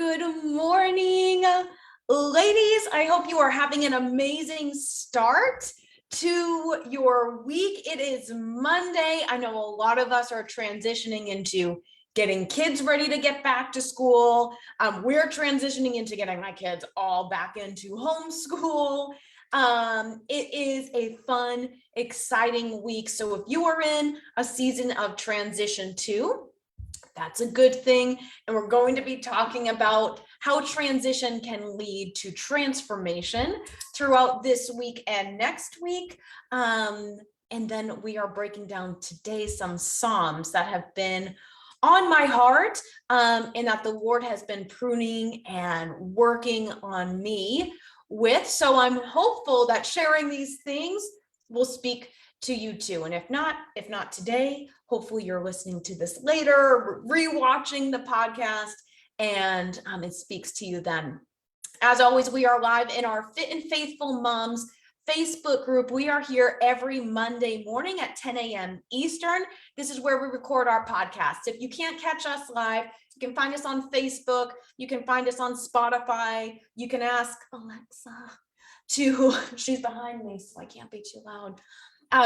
Good morning, ladies. I hope you are having an amazing start to your week. It is Monday. I know a lot of us are transitioning into getting kids ready to get back to school. We're transitioning into getting my kids all back into homeschool. It is a fun, exciting week. So if you are in a season of transition too, that's a good thing. And we're going to be talking about how transition can lead to transformation throughout this week and next week. And then we are breaking down today some Psalms that have been on my heart and that the Lord has been pruning and working on me with. So I'm hopeful that sharing these things will speak to you too. And if not today, hopefully you're listening to this later, rewatching the podcast, and it speaks to you then. As always, we are live in our Fit and Faithful Moms Facebook group. We are here every Monday morning at 10 a.m. Eastern. This is where we record our podcast. If you can't catch us live, you can find us on Facebook. You can find us on Spotify. You can ask Alexa she's behind me, so I can't be too loud.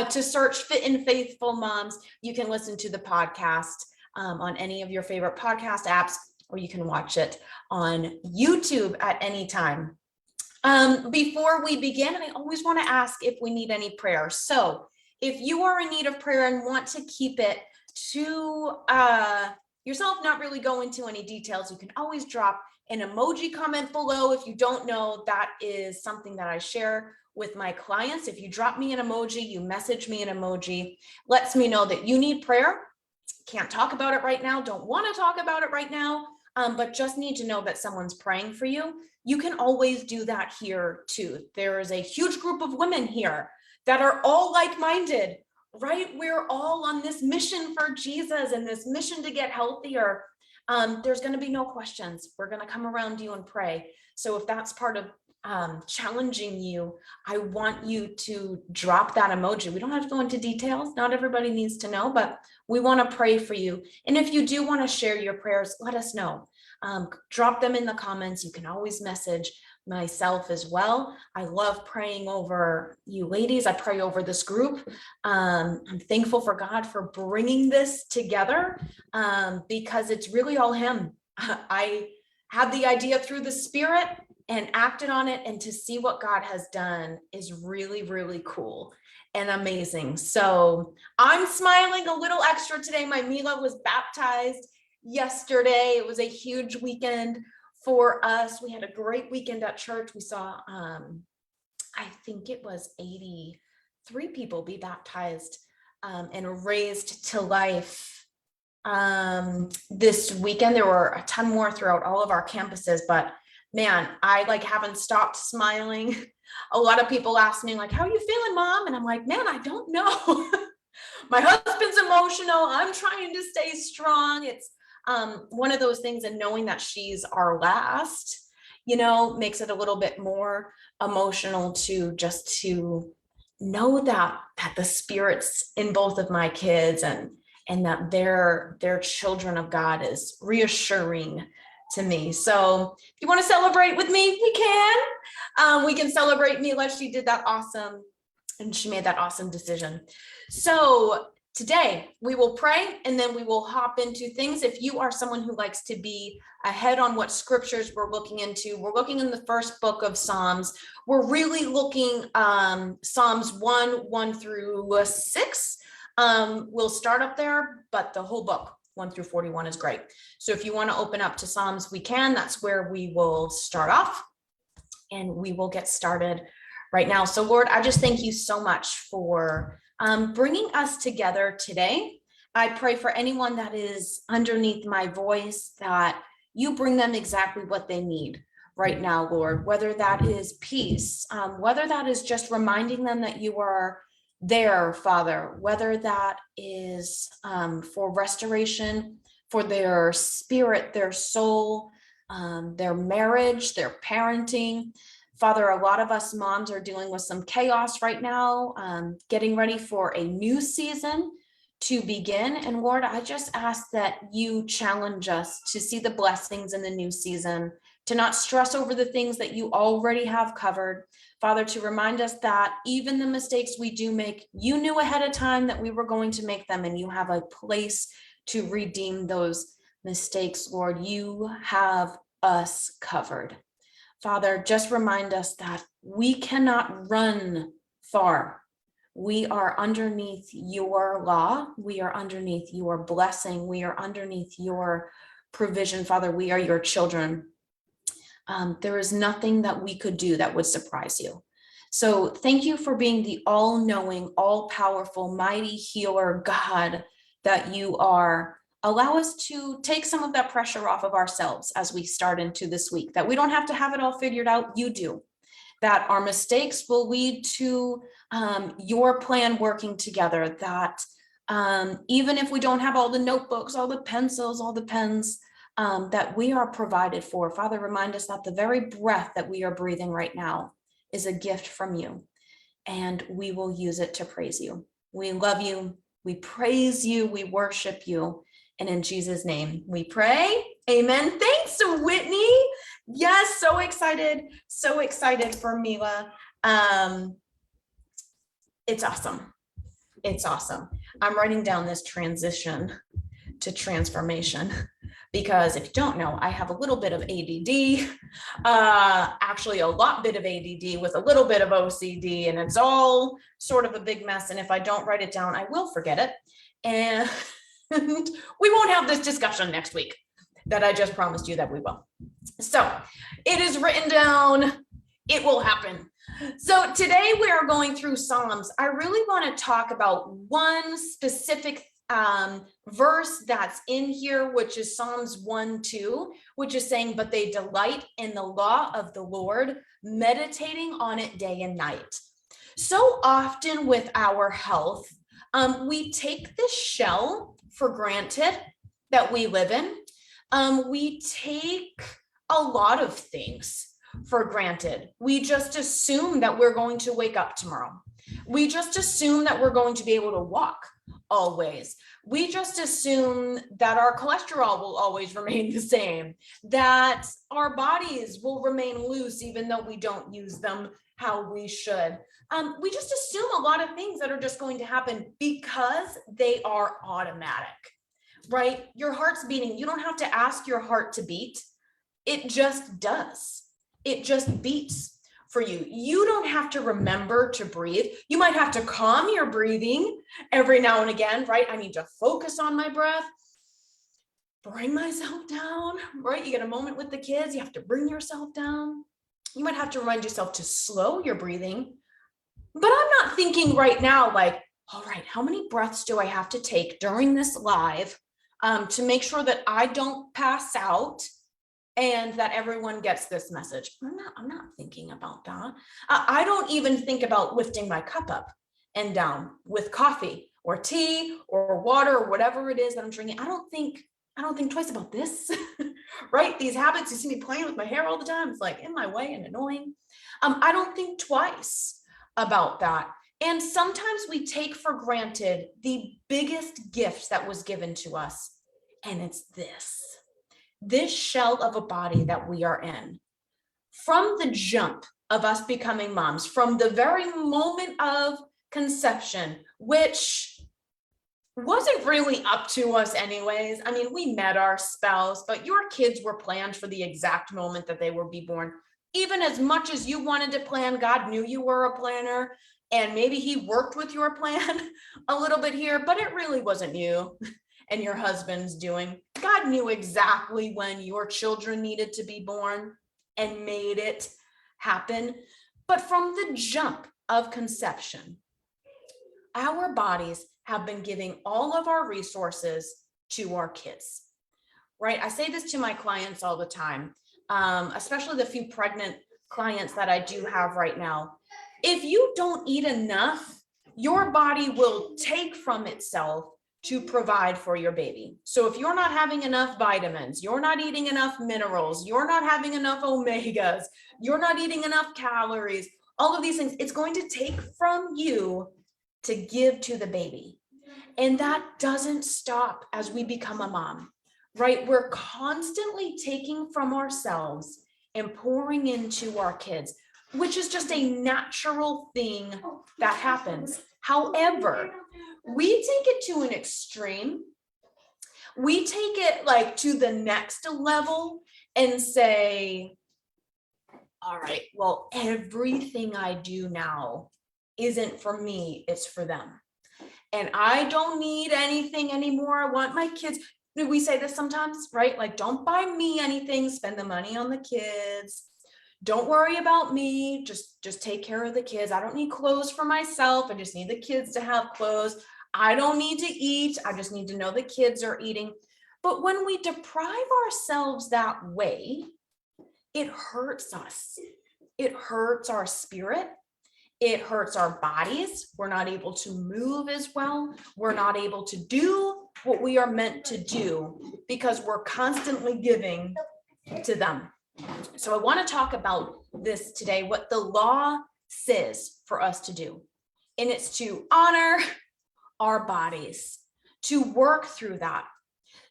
To search Fit and Faithful Moms. You can listen to the podcast on any of your favorite podcast apps, or you can watch it on YouTube at any time. Before we begin, I always want to ask if we need any prayer. So if you are in need of prayer and want to keep it to yourself, not really go into any details, you can always drop an emoji comment below. If you don't know, that is something that I share with my clients. If you drop me an emoji, you message me an emoji, lets me know that you need prayer. Can't talk about it right now, don't want to talk about it right now, but just need to know that someone's praying for you. You can always do that here too. There is a huge group of women here that are all like-minded, right? We're all on this mission for Jesus and this mission to get healthier. There's going to be no questions. We're going to come around you and pray. So if that's part of challenging you, I want you to drop that emoji. We don't have to go into details. Not everybody needs to know, but we want to pray for you. And if you do want to share your prayers, let us know. Drop them in the comments. You can always message myself as well. I love praying over you ladies. I pray over this group. I'm thankful for God for bringing this together because it's really all Him. I had the idea through the Spirit and acted on it, and to see what God has done is really, really cool and amazing. So I'm smiling a little extra today. My Mila was baptized yesterday. It was a huge weekend for us. We had a great weekend at church. We saw, I think it was 83 people be baptized and raised to life. This weekend, there were a ton more throughout all of our campuses, but man, I haven't stopped smiling. A lot of people ask me how are you feeling, Mom? And I'm like, man, I don't know. My husband's emotional. I'm trying to stay strong. It's one of those things, and knowing that she's our last, makes it a little bit more emotional to know that the Spirit's in both of my kids and that they're children of God is reassuring to me. So if you want to celebrate with me, we can. We can celebrate Mila. She did that awesome, and she made that awesome decision. So today we will pray, and then we will hop into things. If you are someone who likes to be ahead on what scriptures we're looking into, we're looking in the first book of Psalms. We're really looking Psalms 1 through 6. We'll start up there, but the whole book 1 through 41 is great. So if you want to open up to Psalms, we can. That's where we will start off, and we will get started right now. So Lord, I just thank you so much for bringing us together today. I pray for anyone that is underneath my voice, that you bring them exactly what they need right now, Lord, whether that is peace, whether that is just reminding them that you are there, Father, whether that is for restoration, for their spirit, their soul, their marriage, their parenting. Father, a lot of us moms are dealing with some chaos right now, getting ready for a new season, to begin. And Lord, I just ask that you challenge us to see the blessings in the new season, to not stress over the things that you already have covered. Father, to remind us that even the mistakes we do make, you knew ahead of time that we were going to make them, and you have a place to redeem those mistakes, Lord. You have us covered. Father, just remind us that we cannot run far. We are underneath your law. We are underneath your blessing. We are underneath your provision. Father, we are your children. There is nothing that we could do that would surprise you. So thank you for being the all-knowing, all-powerful, mighty healer God that you are. Allow us to take some of that pressure off of ourselves as we start into this week, that we don't have to have it all figured out. You do. That our mistakes will lead to your plan working together, that even if we don't have all the notebooks, all the pencils, all the pens, that we are provided for. Father, remind us that the very breath that we are breathing right now is a gift from you, and we will use it to praise you. We love you, we praise you, we worship you, and in Jesus' name we pray. Amen. Thanks, Whitney. Yes, so excited for Mila. It's awesome. It's awesome. I'm writing down this transition to transformation, because if you don't know, I have a little bit of ADD, actually a bit of ADD with a little bit of OCD, and it's all sort of a big mess. And if I don't write it down, I will forget it. And we won't have this discussion next week that I just promised you that we will. So it is written down. It will happen. So today we are going through Psalms. I really want to talk about one specific verse that's in here, which is Psalms 1:2, which is saying, but they delight in the law of the Lord, meditating on it day and night. So often with our health, we take this shell for granted that we live in. We take a lot of things for granted. We just assume that we're going to wake up tomorrow. We just assume that we're going to be able to walk always. We just assume that our cholesterol will always remain the same, that our bodies will remain loose even though we don't use them how we should. We just assume a lot of things that are just going to happen because they are automatic, right? Your heart's beating. You don't have to ask your heart to beat. It just does. It just beats for you. You don't have to remember to breathe. You might have to calm your breathing every now and again, right? I need to focus on my breath, bring myself down, right? You get a moment with the kids, you have to bring yourself down. You might have to remind yourself to slow your breathing. But I'm not thinking right now, like, all right, how many breaths do I have to take during this live to make sure that I don't pass out and that everyone gets this message? I'm not thinking about that. I don't even think about lifting my cup up and down with coffee or tea or water or whatever it is that I'm drinking. I don't think twice about this, right? These habits, you see me playing with my hair all the time. It's like in my way and annoying. I don't think twice about that. And sometimes we take for granted the biggest gift that was given to us. And it's this shell of a body that we are in. From the jump of us becoming moms, from the very moment of conception, which wasn't really up to us anyways. I mean, we met our spouse, but your kids were planned for the exact moment that they would be born. Even as much as you wanted to plan, God knew you were a planner, and maybe he worked with your plan a little bit here, but it really wasn't you and your husband's doing. God knew exactly when your children needed to be born and made it happen. But from the jump of conception, our bodies have been giving all of our resources to our kids, right? I say this to my clients all the time, especially the few pregnant clients that I do have right now. If you don't eat enough, your body will take from itself to provide for your baby. So if you're not having enough vitamins, you're not eating enough minerals, you're not having enough omegas, you're not eating enough calories, all of these things, it's going to take from you to give to the baby. And that doesn't stop as we become a mom, right? We're constantly taking from ourselves and pouring into our kids, which is just a natural thing that happens. However, we take it to an extreme. We take it like to the next level and say, all right, well, everything I do now isn't for me, it's for them. And I don't need anything anymore. I want my kids. We say this sometimes, right? Like, don't buy me anything, spend the money on the kids. Don't worry about me. Just take care of the kids. I don't need clothes for myself. I just need the kids to have clothes. I don't need to eat. I just need to know the kids are eating. But when we deprive ourselves that way, it hurts us. It hurts our spirit. It hurts our bodies. We're not able to move as well. We're not able to do what we are meant to do because we're constantly giving to them. So I want to talk about this today, what the law says for us to do. And it's to honor our bodies, to work through that.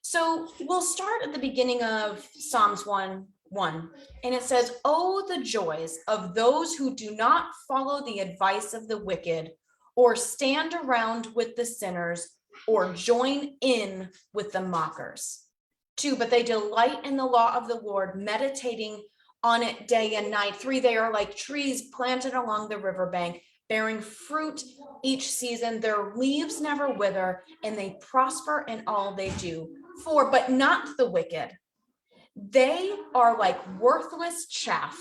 So we'll start at the beginning of Psalms 1:1, and it says, "Oh, the joys of those who do not follow the advice of the wicked, or stand around with the sinners, or join in with the mockers." 2, but they delight in the law of the Lord, meditating on it day and night. 3, they are like trees planted along the riverbank, bearing fruit each season. Their leaves never wither, and they prosper in all they do. 4, but not the wicked. They are like worthless chaff,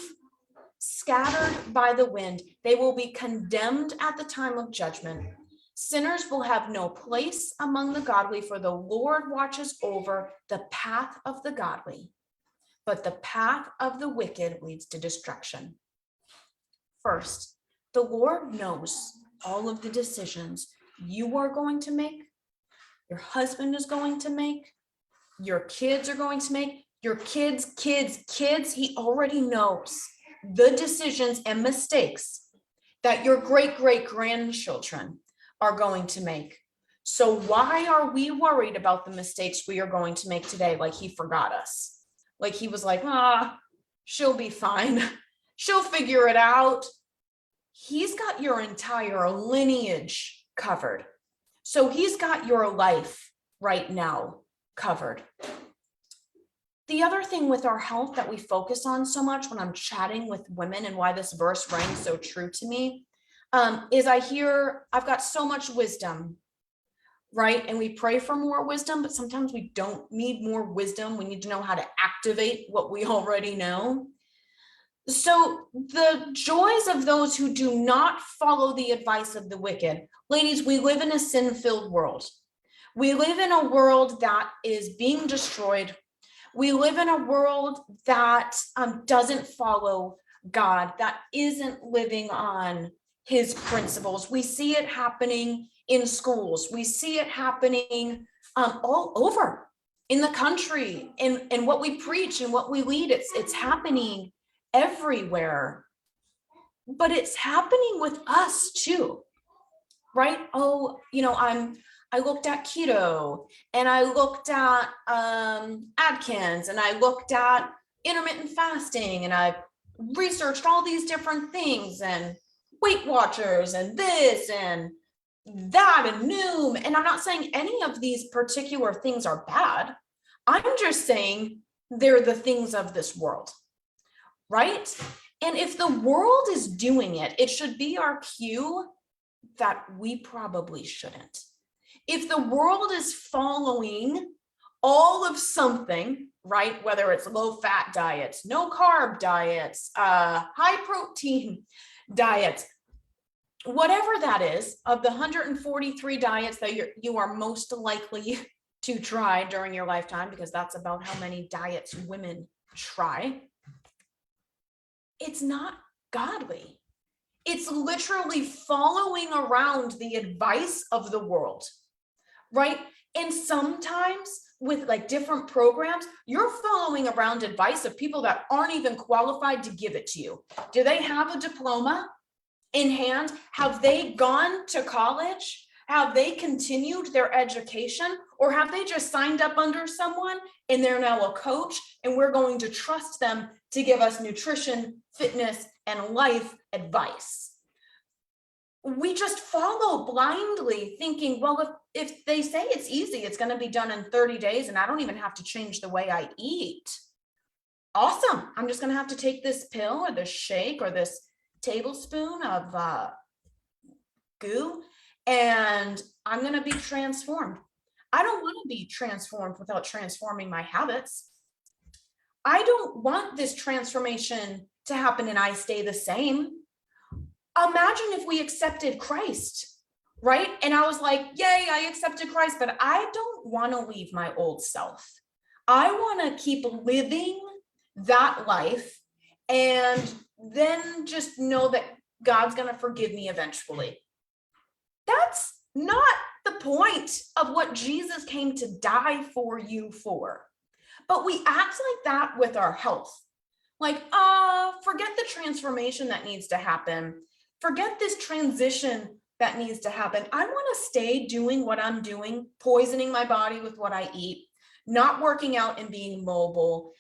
scattered by the wind. They will be condemned at the time of judgment. Sinners will have no place among the godly, for the Lord watches over the path of the godly, but the path of the wicked leads to destruction. First, the Lord knows all of the decisions you are going to make, your husband is going to make, your kids are going to make, your kids. He already knows the decisions and mistakes that your great-great-grandchildren are going to make. So why are we worried about the mistakes we are going to make today? Like he forgot us. Like he was like, she'll be fine. She'll figure it out. He's got your entire lineage covered. So he's got your life right now covered. The other thing with our health that we focus on so much when I'm chatting with women, and why this verse rang so true to me, is I hear, I've got so much wisdom, right? And we pray for more wisdom, but sometimes we don't need more wisdom. We need to know how to activate what we already know. So the joys of those who do not follow the advice of the wicked. Ladies, we live in a sin-filled world. We live in a world that is being destroyed. We live in a world that doesn't follow God, that isn't living on his principles. We see it happening in schools. We see it happening all over in the country, and what we preach and what we lead. It's happening everywhere, but it's happening with us too, right? Oh, I looked at keto, and I looked at Atkins, and I looked at intermittent fasting, and I researched all these different things, and Weight Watchers, and this and that, and Noom. And I'm not saying any of these particular things are bad. I'm just saying they're the things of this world, right? And if the world is doing it, it should be our cue that we probably shouldn't. If the world is following all of something, right, whether it's low-fat diets, no-carb diets, high-protein diets, whatever that is, of the 143 diets that you are most likely to try during your lifetime, because that's about how many diets women try, it's not godly. It's literally following around the advice of the world, right? And sometimes with like different programs, you're following around advice of people that aren't even qualified to give it to you. Do they have a diploma in hand? Have they gone to college? Have they continued their education, or have they just signed up under someone and they're now a coach and we're going to trust them to give us nutrition, fitness, and life advice? We just follow blindly thinking, well, if they say it's easy, it's going to be done in 30 days and I don't even have to change the way I eat. Awesome. I'm just going to have to take this pill or this shake or this tablespoon of goo, and I'm going to be transformed. I don't want to be transformed without transforming my habits. I don't want this transformation to happen and I stay the same. Imagine if we accepted Christ, right? And I was like, yay, I accepted Christ, but I don't want to leave my old self. I want to keep living that life and then just know that God's going to forgive me eventually. That's not the point of what Jesus came to die for you for. But we act like that with our health. Like, forget the transformation that needs to happen. Forget this transition that needs to happen. I want to stay doing what I'm doing, poisoning my body with what I eat, not working out and being mobile,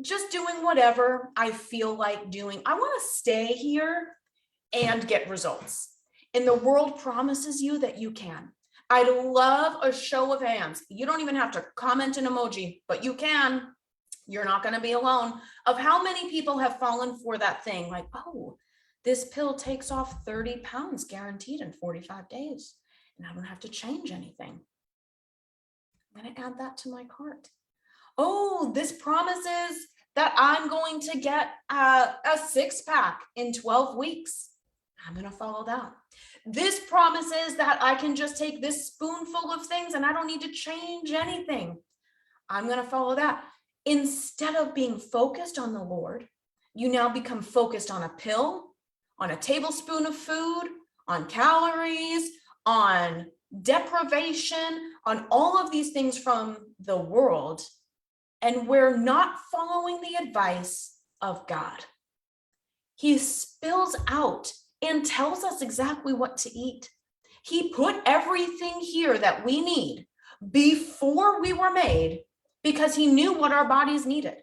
just doing whatever I feel like doing. I want to stay here and get results. And the world promises you that you can. I'd love a show of hands. You don't even have to comment an emoji, but you can. You're not going to be alone. Of how many people have fallen for that thing? Like, oh, this pill takes off 30 pounds guaranteed in 45 days. And I don't have to change anything. I'm going to add that to my cart. Oh, this promises that I'm going to get a 6-pack in 12 weeks. I'm going to follow that. This promises that I can just take this spoonful of things and I don't need to change anything. I'm going to follow that. Instead of being focused on the Lord, you now become focused on a pill, on a tablespoon of food, on calories, on deprivation, on all of these things from the world. And we're not following the advice of God. He spills out and tells us exactly what to eat. He put everything here that we need before we were made because he knew what our bodies needed.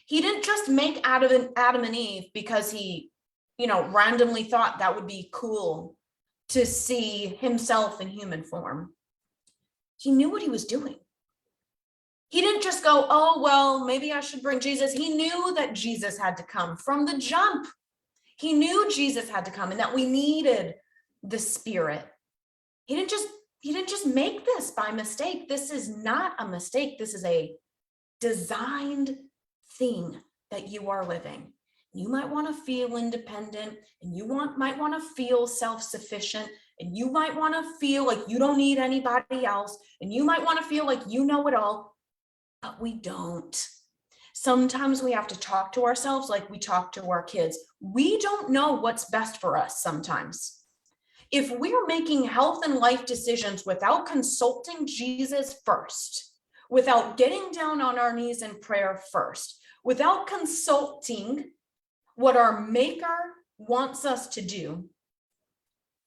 He didn't just make Adam and Eve because he, randomly thought that would be cool to see himself in human form. He knew what he was doing. He didn't just go, oh, well, maybe I should bring Jesus. He knew that Jesus had to come from the jump. He knew Jesus had to come and that we needed the Spirit. He didn't just make this by mistake. This is not a mistake. This is a designed thing that you are living. You might want to feel independent, and you might want to feel self-sufficient, and you might want to feel like you don't need anybody else, and you might want to feel like you know it all, but we don't. Sometimes we have to talk to ourselves like we talk to our kids. We don't know what's best for us sometimes. If we're making health and life decisions without consulting Jesus first, without getting down on our knees in prayer first, without consulting what our Maker wants us to do,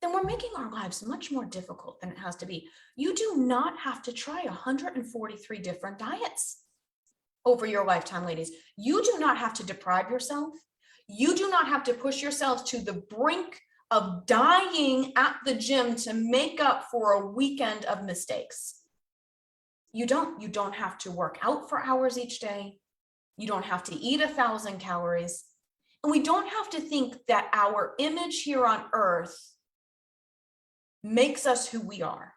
then we're making our lives much more difficult than it has to be. You do not have to try 143 different diets over your lifetime, ladies. You do not have to deprive yourself. You do not have to push yourself to the brink of dying at the gym to make up for a weekend of mistakes. You don't have to work out for hours each day. You don't have to eat 1,000 calories. And we don't have to think that our image here on earth makes us who we are.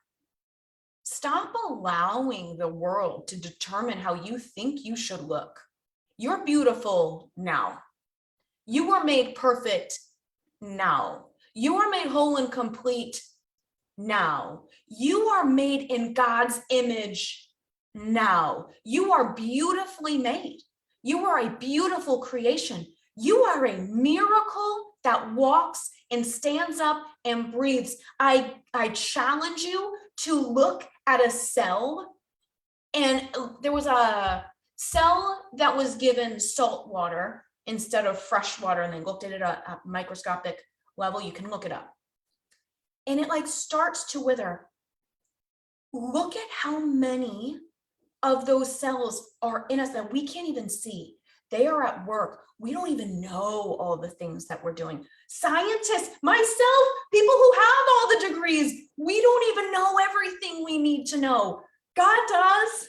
Stop allowing the world to determine how you think you should look. You're beautiful now. You were made perfect now. You are made whole and complete now. You are made in God's image now. You are beautifully made. You are a beautiful creation. You are a miracle that walks and stands up and breathes. I challenge you to look at a cell, and there was a cell that was given salt water instead of fresh water, and they looked at it at a microscopic level. You can look it up. and it like starts to wither. Look at how many of those cells are in us that we can't even see. They are at work. We don't even know all the things that we're doing. Scientists, myself, people who have all the degrees, we don't even know everything we need to know. God does.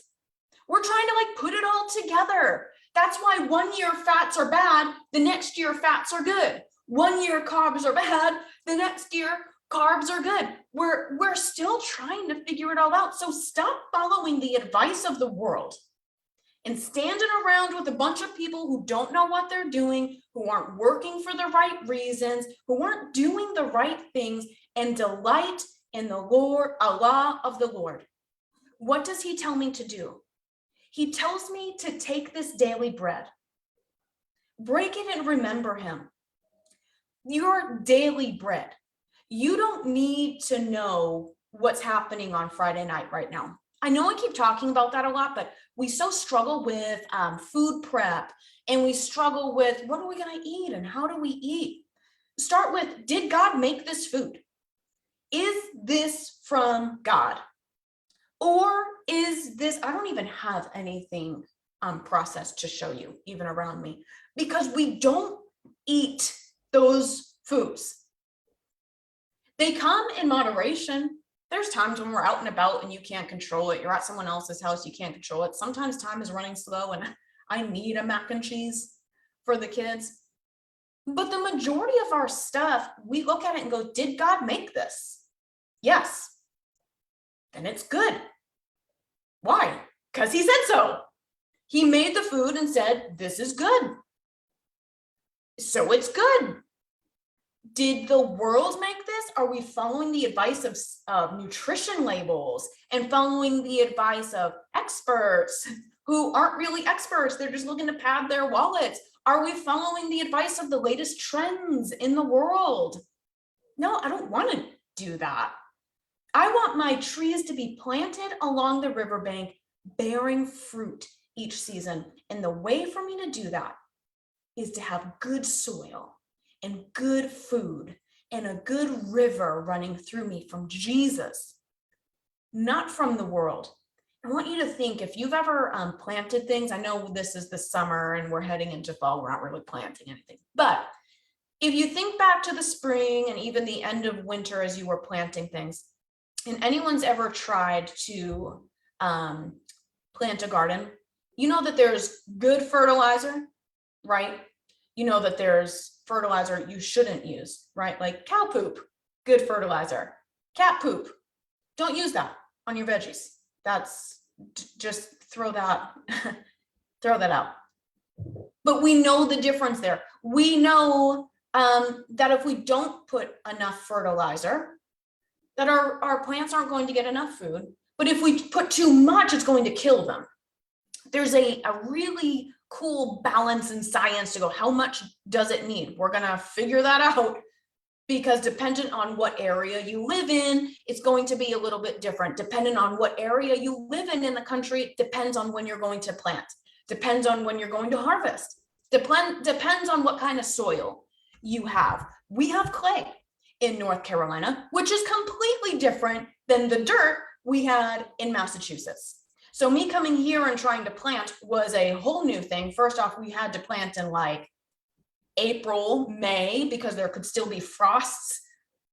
We're trying to like put it all together. That's why 1 year fats are bad, the next year fats are good. 1 year carbs are bad, the next year carbs are good. We're still trying to figure it all out. So stop following the advice of the world and standing around with a bunch of people who don't know what they're doing, who aren't working for the right reasons, who aren't doing the right things, and delight in the Lord, Allah of the Lord. What does he tell me to do? He tells me to take this daily bread, break it and remember him. Your daily bread. You don't need to know what's happening on Friday night right now. I know I keep talking about that a lot, but we so struggle with food prep, and we struggle with what are we going to eat and how do we eat? Start with, did God make this food? Is this from God? Or is this, I don't even have anything processed to show you even around me, because we don't eat those foods. They come in moderation. There's times when we're out and about and you can't control it. You're at someone else's house, you can't control it. Sometimes time is running slow and I need a mac and cheese for the kids. But the majority of our stuff, we look at it and go, did God make this? Yes. Then it's good. Why? Because he said so. He made the food and said, this is good. So it's good. Did the world make this? Are we following the advice of nutrition labels and following the advice of experts who aren't really experts? They're just looking to pad their wallets. Are we following the advice of the latest trends in the world? No, I don't want to do that. I want my trees to be planted along the riverbank, bearing fruit each season. And the way for me to do that is to have good soil and good food and a good river running through me from Jesus, not from the world. I want you to think, if you've ever planted things, I know this is the summer and we're heading into fall, we're not really planting anything, but if you think back to the spring and even the end of winter as you were planting things, and anyone's ever tried to plant a garden, you know that there's good fertilizer, right? You know that there's fertilizer you shouldn't use, right? Like cow poop, good fertilizer. Cat poop, don't use that on your veggies. That's just throw that out. But we know the difference there. We know that if we don't put enough fertilizer, that our plants aren't going to get enough food. But if we put too much, it's going to kill them. There's a really cool balance in science to go, how much does it need? We're going to figure that out, because dependent on what area you live in, it's going to be a little bit different. Depending on what area you live in the country, it depends on when you're going to plant, depends on when you're going to harvest, depends on what kind of soil you have. We have clay in North Carolina, which is completely different than the dirt we had in Massachusetts. So me coming here and trying to plant was a whole new thing. First off, we had to plant in like April, May, because there could still be frosts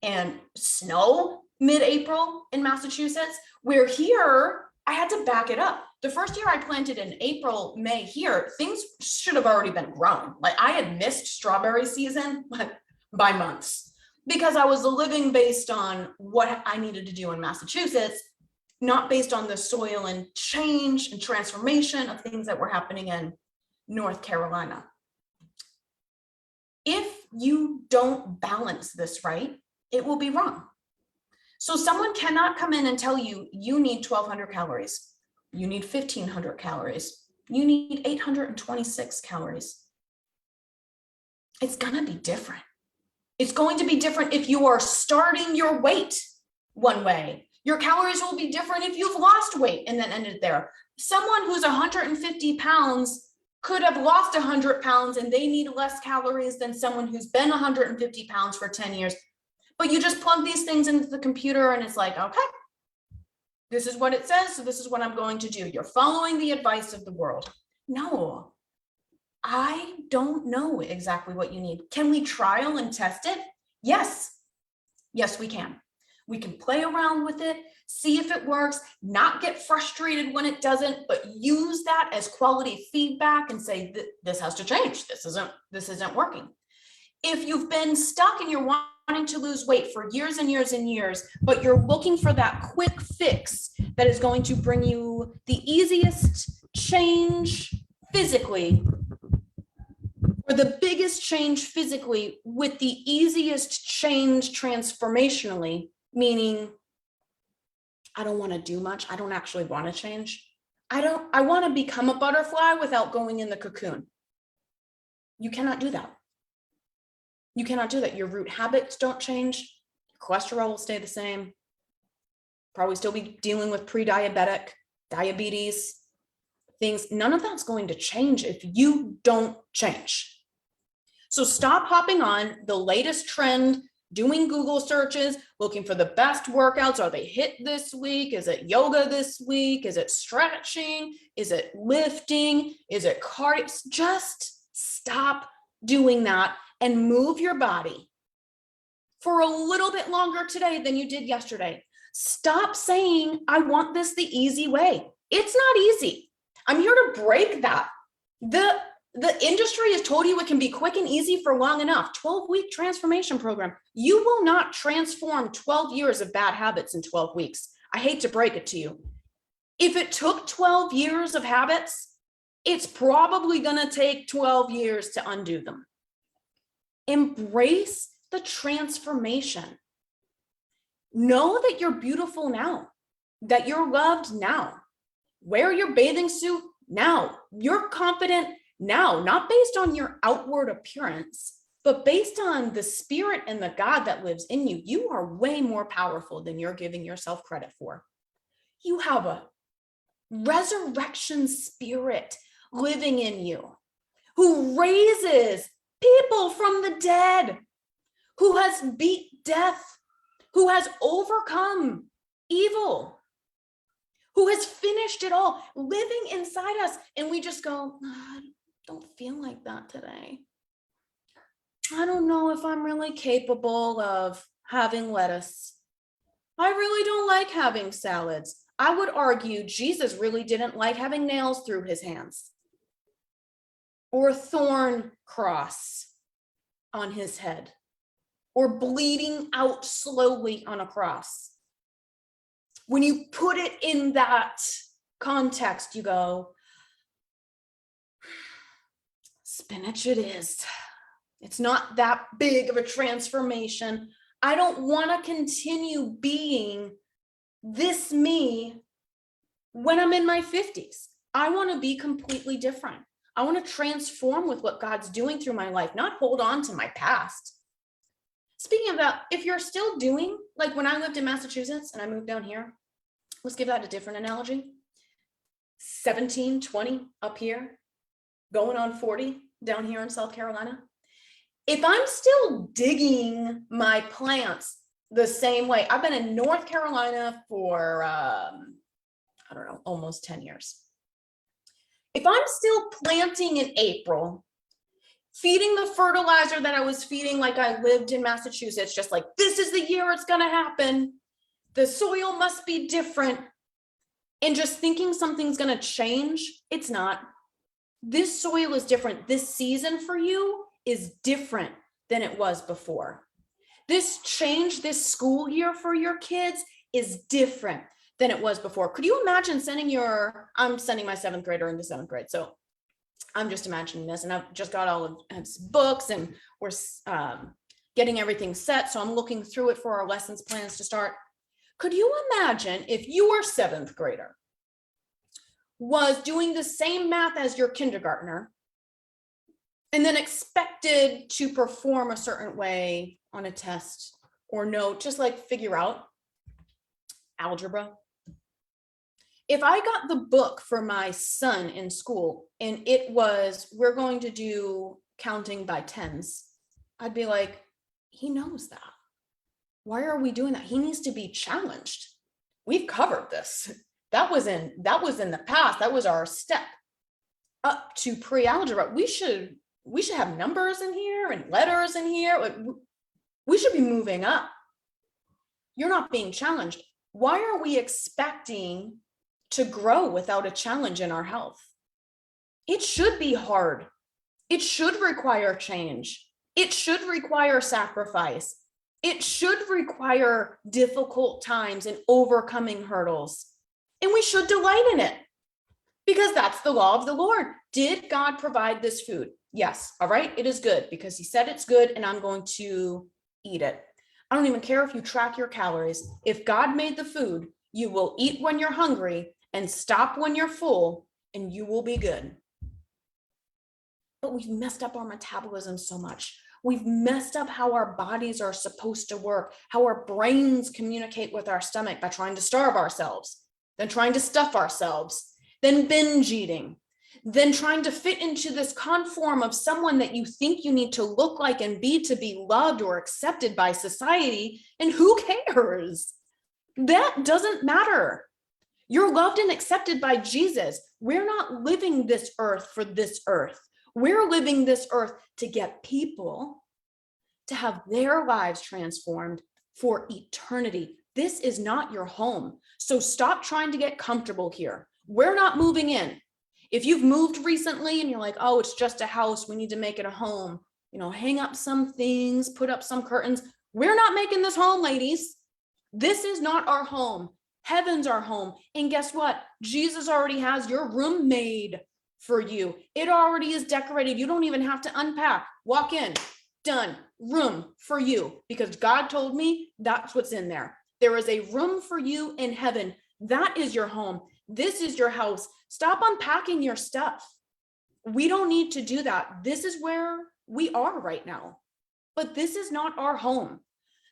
and snow mid-April in Massachusetts, where here I had to back it up. The first year I planted in April, May here, things should have already been grown. Like I had missed strawberry season by months, because I was living based on what I needed to do in Massachusetts, not based on the soil and change and transformation of things that were happening in North Carolina. If you don't balance this right, it will be wrong. So someone cannot come in and tell you, you need 1,200 calories, you need 1,500 calories, you need 826 calories. It's gonna be different. It's going to be different if you are starting your weight one way. Your calories will be different if you've lost weight and then ended there. Someone who's 150 pounds could have lost 100 pounds and they need less calories than someone who's been 150 pounds for 10 years. But you just plug these things into the computer and it's like, okay, this is what it says, so this is what I'm going to do. You're following the advice of the world. No, I don't know exactly what you need. Can we trial and test it? Yes. Yes, we can. We can play around with it, see if it works, not get frustrated when it doesn't, but use that as quality feedback and say, this has to change. This isn't working. If you've been stuck and you're wanting to lose weight for years and years and years, but you're looking for that quick fix that is going to bring you the easiest change physically, or the biggest change physically with the easiest change transformationally, meaning I don't want to do much. I don't actually want to change. I want to become a butterfly without going in the cocoon. You cannot do that. You cannot do that. Your root habits don't change. Your cholesterol will stay the same. Probably still be dealing with pre-diabetic, diabetes, things. None of that's going to change if you don't change. So stop hopping on the latest trend, doing Google searches, looking for the best workouts. Are they hit this week? Is it yoga this week? Is it stretching? Is it lifting? Is it cardio? Just stop doing that and move your body for a little bit longer today than you did yesterday. Stop saying, I want this the easy way. It's not easy. I'm here to break that. The industry has told you it can be quick and easy for long enough. 12-week transformation program. You will not transform 12 years of bad habits in 12 weeks. I hate to break it to you. If it took 12 years of habits, it's probably going to take 12 years to undo them. Embrace the transformation. Know that you're beautiful now, that you're loved now. Wear your bathing suit now. You're confident now, not based on your outward appearance, but based on the spirit and the God that lives in you. You are way more powerful than you're giving yourself credit for. You have a resurrection spirit living in you who raises people from the dead, who has beat death, who has overcome evil, who has finished it all, living inside us. And we just go, I don't feel like that today. I don't know if I'm really capable of having lettuce. I really don't like having salads. I would argue Jesus really didn't like having nails through his hands or a thorn cross on his head or bleeding out slowly on a cross. When you put it in that context, you go, spinach it is. It's not that big of a transformation. I don't want to continue being this me when I'm in my 50s. I want to be completely different. I want to transform with what God's doing through my life, not hold on to my past. Speaking of that, if you're still doing, like when I lived in Massachusetts and I moved down here, let's give that a different analogy. 17, 20 up here, going on 40 down here in South Carolina. If I'm still digging my plants the same way, I've been in North Carolina for, almost 10 years. If I'm still planting in April, feeding the fertilizer that I was feeding like I lived in Massachusetts, just like, this is the year it's going to happen. The soil must be different. And just thinking something's going to change, it's not. This soil is different. This season for you is different than it was before. This change, this school year for your kids is different than it was before. Could you imagine I'm sending my 7th grader into 7th grade. So I'm just imagining this, and I've just got all of his books and we're getting everything set. So I'm looking through it for our lessons plans to start. Could you imagine if your 7th grader was doing the same math as your kindergartner and then expected to perform a certain way on a test or no, just like figure out algebra? If I got the book for my son in school and it was, we're going to do counting by tens, I'd be like, he knows that. Why are we doing that? He needs to be challenged. We've covered this. That was in the past. That was our step up to pre-algebra. We should have numbers in here and letters in here. We should be moving up. You're not being challenged. Why are we expecting to grow without a challenge in our health? It should be hard. It should require change. It should require sacrifice. It should require difficult times and overcoming hurdles. And we should delight in it because that's the law of the Lord. Did God provide this food? Yes. All right. It is good because he said it's good and I'm going to eat it. I don't even care if you track your calories. If God made the food, you will eat when you're hungry and stop when you're full, and you will be good. But we've messed up our metabolism so much. We've messed up how our bodies are supposed to work, how our brains communicate with our stomach by trying to starve ourselves, then trying to stuff ourselves, then binge eating, then trying to fit into this conform of someone that you think you need to look like and be to be loved or accepted by society. And who cares? That doesn't matter. You're loved and accepted by Jesus. We're not living this earth for this earth. We're living this earth to get people to have their lives transformed for eternity. This is not your home. So stop trying to get comfortable here. We're not moving in. If you've moved recently and you're like, oh, it's just a house, we need to make it a home, hang up some things, put up some curtains. We're not making this home, ladies. This is not our home. Heaven's our home. And guess what? Jesus already has your room made for you. It already is decorated. You don't even have to unpack. Walk in, done, room for you, because God told me that's what's in there. There is a room for you in heaven. That is your home. This is your house. Stop unpacking your stuff. We don't need to do that. This is where we are right now, but this is not our home.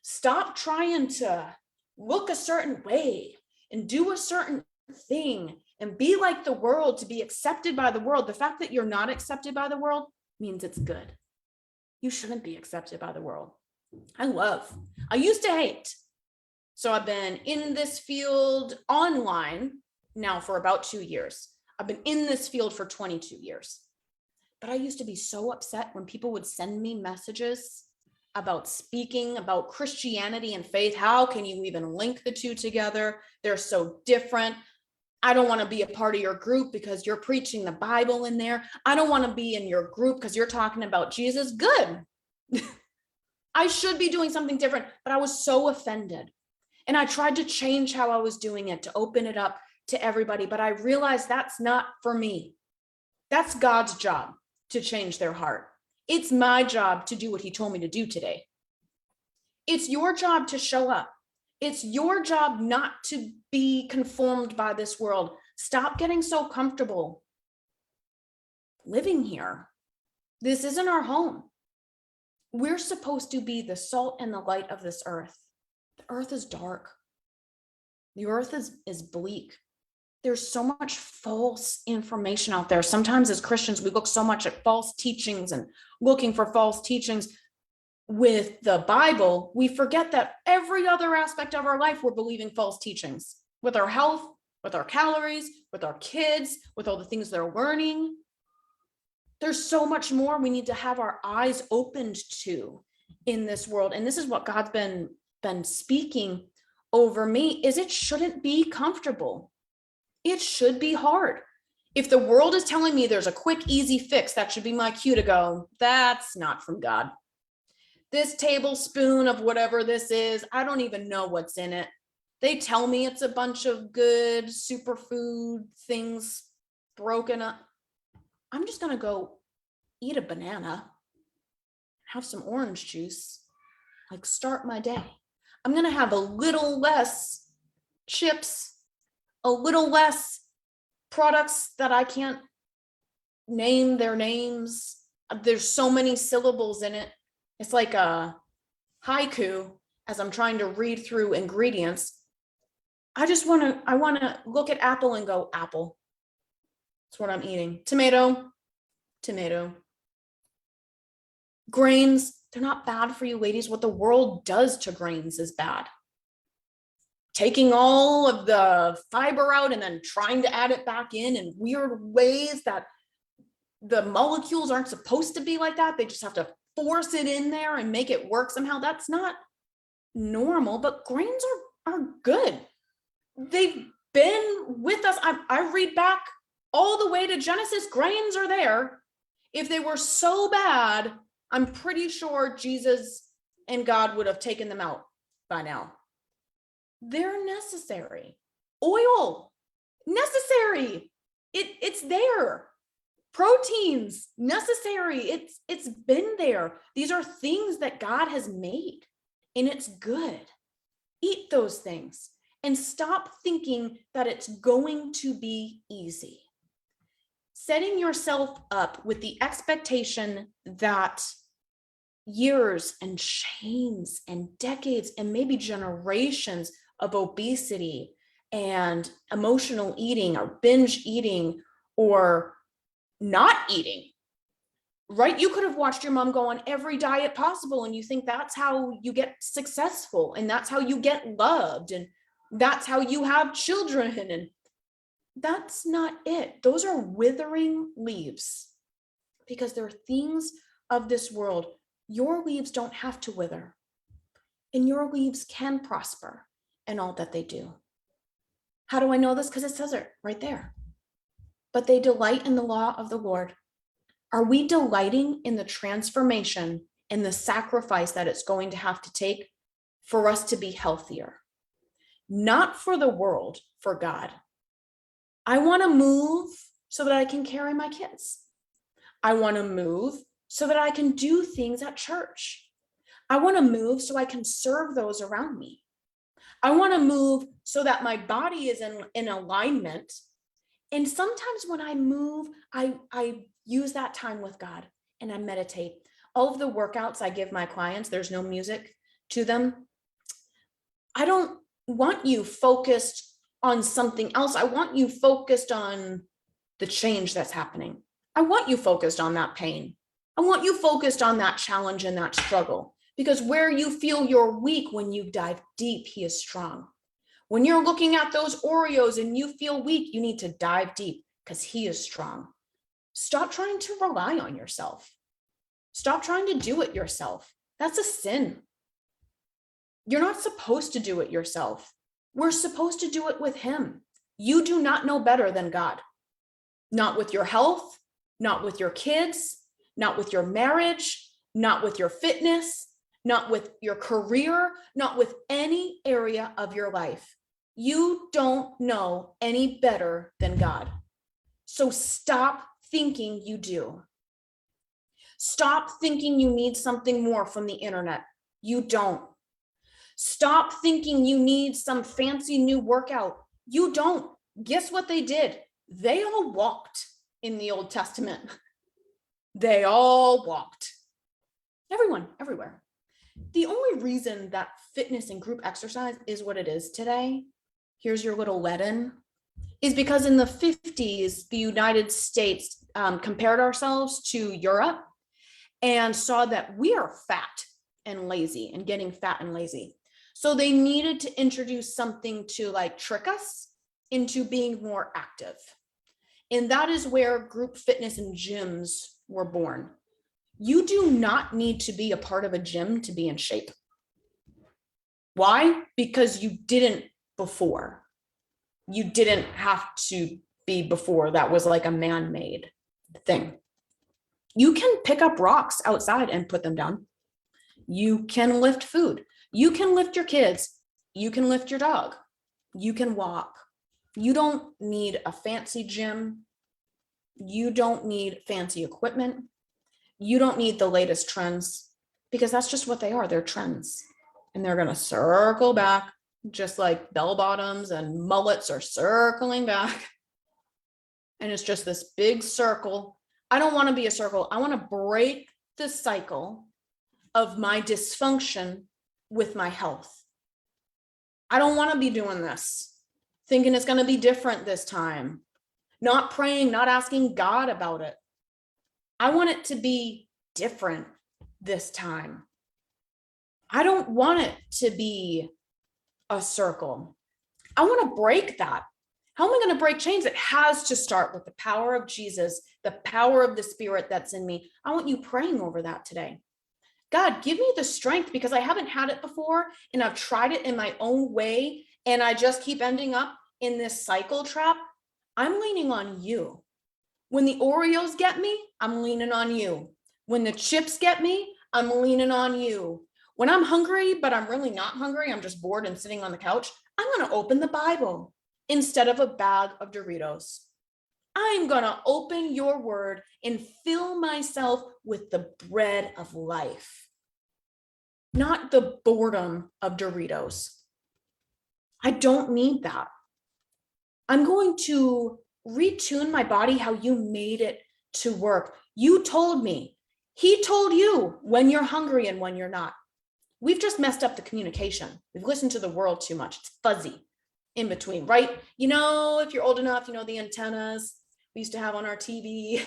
Stop trying to look a certain way and do a certain thing and be like the world to be accepted by the world. The fact that you're not accepted by the world means it's good. You shouldn't be accepted by the world. I used to hate. So I've been in this field online now for about 2 years. I've been in this field for 22 years. But I used to be so upset when people would send me messages about speaking about Christianity and faith. How can you even link the two together? They're so different. I don't want to be a part of your group because you're preaching the Bible in there. I don't want to be in your group because you're talking about Jesus. Good. I should be doing something different, but I was so offended. And I tried to change how I was doing it to open it up to everybody, but I realized that's not for me. That's God's job to change their heart. It's my job to do what he told me to do today. It's your job to show up. It's your job not to be conformed by this world. Stop getting so comfortable living here. This isn't our home. We're supposed to be the salt and the light of this earth. The earth is dark. The earth is bleak. There's so much false information out there. Sometimes as Christians, we look so much at false teachings and looking for false teachings. With the Bible, we forget that every other aspect of our life, we're believing false teachings. With our health, with our calories, with our kids, with all the things they're learning. There's so much more we need to have our eyes opened to in this world. And this is what God's been speaking over me, is it shouldn't be comfortable. It should be hard. If the world is telling me there's a quick, easy fix, that should be my cue to go, that's not from God. This tablespoon of whatever this is, I don't even know what's in it. They tell me it's a bunch of good superfood things broken up. I'm just going to go eat a banana, have some orange juice, like start my day. I'm going to have a little less chips, a little less products that I can't name their names. There's so many syllables in it. It's like a haiku as I'm trying to read through ingredients. I want to look at apple and go, apple. That's what I'm eating. Tomato. Grains, They're not bad for you, ladies. What the world does to grains is bad. Taking all of the fiber out and then trying to add it back in weird ways that the molecules aren't supposed to be like that. They just have to force it in there and make it work somehow. That's not normal, but grains are good. They've been with us. I read back all the way to Genesis. Grains are there. If they were so bad, I'm pretty sure Jesus and God would have taken them out by now. They're necessary. Oil, necessary. It's there. Proteins, necessary. It's been there. These are things that God has made, and it's good. Eat those things and stop thinking that it's going to be easy. Setting yourself up with the expectation that years and chains and decades and maybe generations of obesity and emotional eating or binge eating or not eating, right? You could have watched your mom go on every diet possible and you think that's how you get successful and that's how you get loved and that's how you have children, and that's not it. Those are withering leaves because there are things of this world. Your leaves don't have to wither, and your leaves can prosper in all that they do. How do I know this? Because it says it right there. But they delight in the law of the Lord. Are we delighting in the transformation and the sacrifice that it's going to have to take for us to be healthier? Not for the world, for God. I want to move so that I can carry my kids. I want to move so that I can do things at church. I want to move so I can serve those around me. I want to move so that my body is in alignment. And sometimes when I move, I use that time with God and I meditate. All of the workouts I give my clients, there's no music to them. I don't want you focused on something else. I want you focused on the change that's happening. I want you focused on that pain. I want you focused on that challenge and that struggle, because where you feel you're weak, when you dive deep, he is strong. When you're looking at those Oreos and you feel weak, you need to dive deep because he is strong. Stop trying to rely on yourself. Stop trying to do it yourself. That's a sin. You're not supposed to do it yourself. We're supposed to do it with him. You do not know better than God. Not with your health, not with your kids, not with your marriage, not with your fitness, not with your career, not with any area of your life. You don't know any better than God. So stop thinking you do. Stop thinking you need something more from the internet. You don't. Stop thinking you need some fancy new workout. You don't. Guess what they did? They all walked in the Old Testament. They all walked. Everyone, everywhere. The only reason that fitness and group exercise is what it is today, here's your little let-in, is because in the 50s, the United States compared ourselves to Europe and saw that we are fat and lazy and getting fat and lazy. So they needed to introduce something to like trick us into being more active. And that is where group fitness and gyms were born. You do not need to be a part of a gym to be in shape. Why? Because you didn't before. You didn't have to be before. That was like a man-made thing. You can pick up rocks outside and put them down. You can lift food. You can lift your kids. You can lift your dog. You can walk. You don't need a fancy gym. You don't need fancy equipment. You don't need the latest trends, because that's just what they are. They're trends. And they're going to circle back, just like bell bottoms and mullets are circling back. And it's just this big circle. I don't want to be a circle. I want to break the cycle of my dysfunction with my health. I don't want to be doing this, thinking it's going to be different this time, not praying, not asking God about it. I want it to be different. this time. I don't want it to be a circle. I want to break that. How am I going to break chains? It has to start with the power of Jesus, the power of the Spirit that's in me. I want you praying over that today. God, give me the strength, because I haven't had it before and I've tried it in my own way and I just keep ending up in this cycle trap. I'm leaning on you. When the Oreos get me, I'm leaning on you. When the chips get me, I'm leaning on you. When I'm hungry, but I'm really not hungry, I'm just bored and sitting on the couch, I'm going to open the Bible instead of a bag of Doritos. I'm going to open your word and fill myself with the bread of life, not the boredom of Doritos. I don't need that. I'm going to retune my body how you made it to work. You told me. He told you when you're hungry and when you're not. We've just messed up the communication. We've listened to the world too much. It's fuzzy in between, right? You know, if you're old enough, you know, the antennas we used to have on our TV,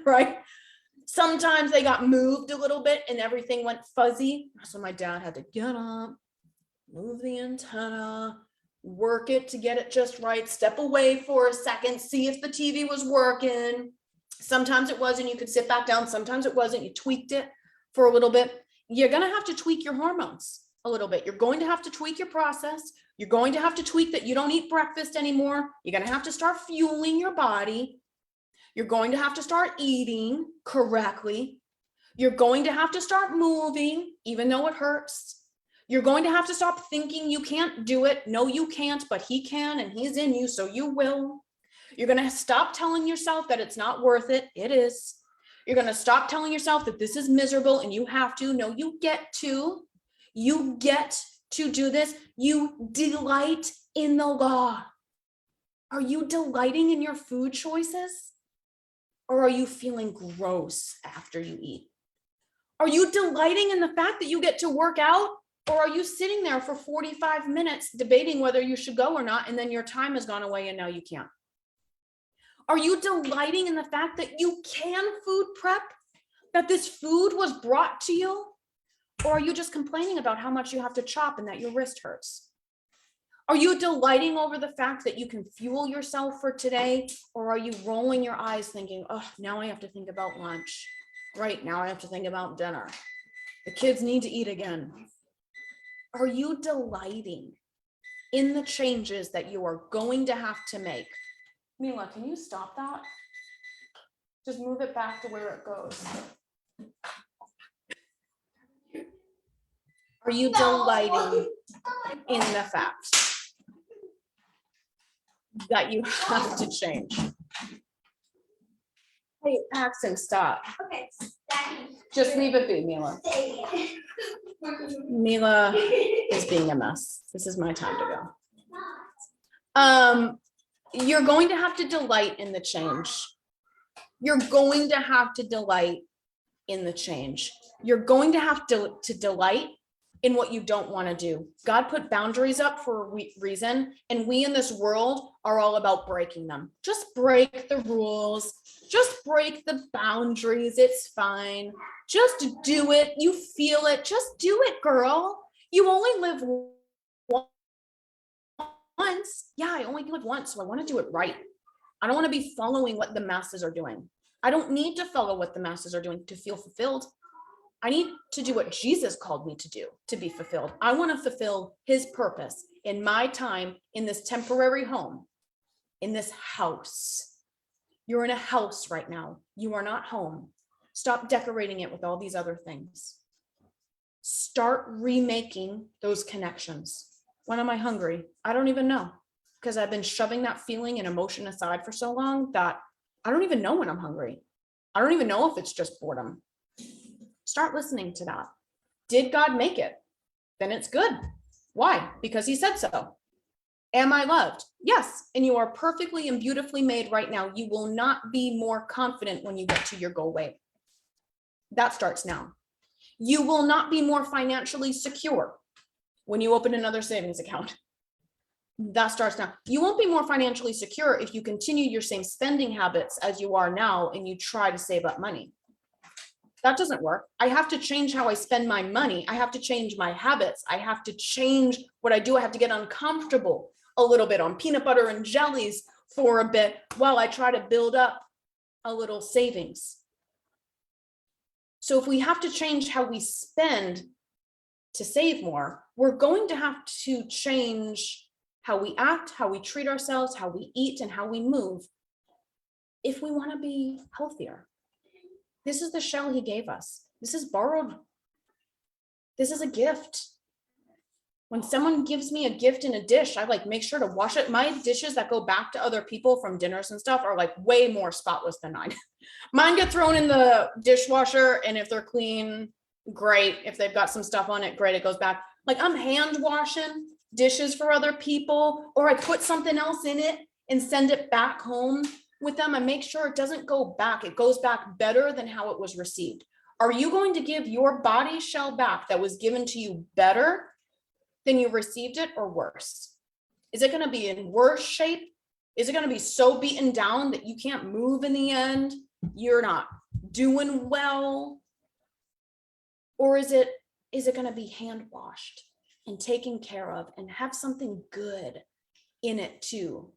right? Sometimes they got moved a little bit and everything went fuzzy. So my dad had to get up, move the antenna, work it to get it just right, step away for a second, see if the TV was working. Sometimes it wasn't, you could sit back down. Sometimes it wasn't, you tweaked it for a little bit. You're going to have to tweak your hormones a little bit. You're going to have to tweak your process. You're going to have to tweak that you don't eat breakfast anymore. You're going to have to start fueling your body. You're going to have to start eating correctly. You're going to have to start moving, even though it hurts. You're going to have to stop thinking you can't do it. No, you can't, but he can, and he's in you, so you will. You're going to stop telling yourself that it's not worth it. It is. You're going to stop telling yourself that this is miserable and you have to. No, you get to. You get to do this. You delight in the law. Are you delighting in your food choices? Or are you feeling gross after you eat? Are you delighting in the fact that you get to work out? Or are you sitting there for 45 minutes debating whether you should go or not, and then your time has gone away and now you can't? Are you delighting in the fact that you can food prep, that this food was brought to you? Or are you just complaining about how much you have to chop and that your wrist hurts? Are you delighting over the fact that you can fuel yourself for today? Or are you rolling your eyes thinking, oh, now I have to think about lunch. Right, now I have to think about dinner. The kids need to eat again. Are you delighting in the changes that you are going to have to make? Mila, can you stop that? Just move it back to where it goes. Are you delighting in the fact that you have to change? Hey, Axon, stop. Okay, Daddy. Just leave it be, Mila. Mila is being a mess. This is my time to go. You're going to have to delight in the change. You're going to have to delight in the change. You're going to have to delight in what you don't want to do. God put boundaries up for a reason, and we in this world are all about breaking them. Just break the rules. Just break the boundaries. It's fine. Just do it. You feel it. Just do it, girl. You only live once. Yeah, I only live once, so I want to do it right. I don't want to be following what the masses are doing. I don't need to follow what the masses are doing to feel fulfilled. I need to do what Jesus called me to do to be fulfilled. I want to fulfill his purpose in my time in this temporary home, in this house. You're in a house right now. You are not home. Stop decorating it with all these other things. Start remaking those connections. When am I hungry? I don't even know, because I've been shoving that feeling and emotion aside for so long that I don't even know when I'm hungry. I don't even know if it's just boredom. Start listening to that. Did God make it? Then it's good. Why? Because he said so. Am I loved? Yes. And you are perfectly and beautifully made right now. You will not be more confident when you get to your goal weight. That starts now. You will not be more financially secure when you open another savings account. That starts now. You won't be more financially secure if you continue your same spending habits as you are now and you try to save up money. That doesn't work. I have to change how I spend my money. I have to change my habits. I have to change what I do. I have to get uncomfortable a little bit on peanut butter and jellies for a bit while I try to build up a little savings. So if we have to change how we spend to save more, we're going to have to change how we act, how we treat ourselves, how we eat, and how we move if we want to be healthier. This is the shell he gave us. This is borrowed. This is a gift. When someone gives me a gift in a dish, I like make sure to wash it. My dishes that go back to other people from dinners and stuff are like way more spotless than mine. Mine get thrown in the dishwasher, and if they're clean, great. If they've got some stuff on it, great, it goes back. Like I'm hand washing dishes for other people, or I put something else in it and send it back home with them. I make sure it doesn't go back. It goes back better than how it was received. Are you going to give your body shell back that was given to you better than you received it, or worse? Is it going to be in worse shape? Is it going to be so beaten down that you can't move in the end? You're not doing well? Or is it going to be hand washed and taken care of and have something good in it too?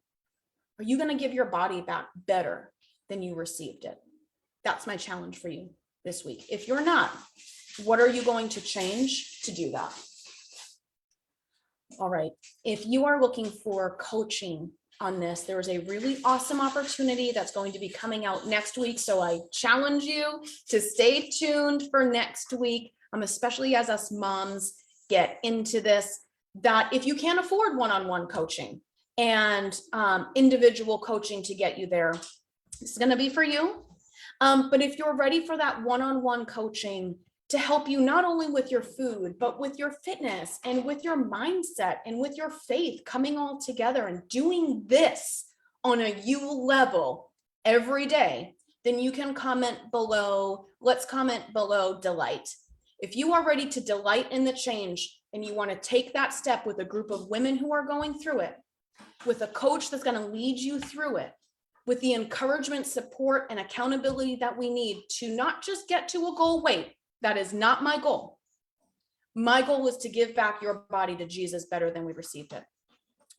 Are you going to give your body back better than you received it? That's my challenge for you this week. If you're not, what are you going to change to do that? All right. If you are looking for coaching on this, there is a really awesome opportunity that's going to be coming out next week. So I challenge you to stay tuned for next week, especially as us moms get into this, that if you can't afford one-on-one coaching and individual coaching to get you there, it's going to be for you. But if you're ready for that one-on-one coaching to help you not only with your food, but with your fitness and with your mindset and with your faith coming all together and doing this on a you level every day, then you can comment below. Let's comment below delight. If you are ready to delight in the change and you want to take that step with a group of women who are going through it, with a coach that's going to lead you through it, with the encouragement, support, and accountability that we need to not just get to a goal weight. That is not my goal. My goal is to give back your body to Jesus better than we received it.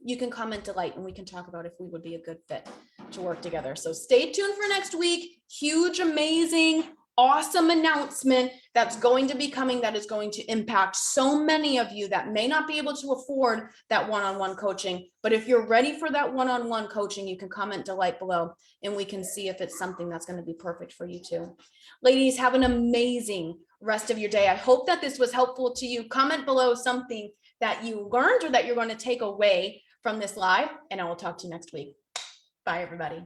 You can comment delight and we can talk about if we would be a good fit to work together. So stay tuned for next week. Huge, amazing, awesome announcement that's going to be coming that is going to impact so many of you that may not be able to afford that one-on-one coaching. But if you're ready for that one-on-one coaching, you can comment delight below and we can see if it's something that's going to be perfect for you too. Ladies, have an amazing rest of your day. I hope that this was helpful to you. Comment below something that you learned or that you're going to take away from this live, and I will talk to you next week. Bye, everybody.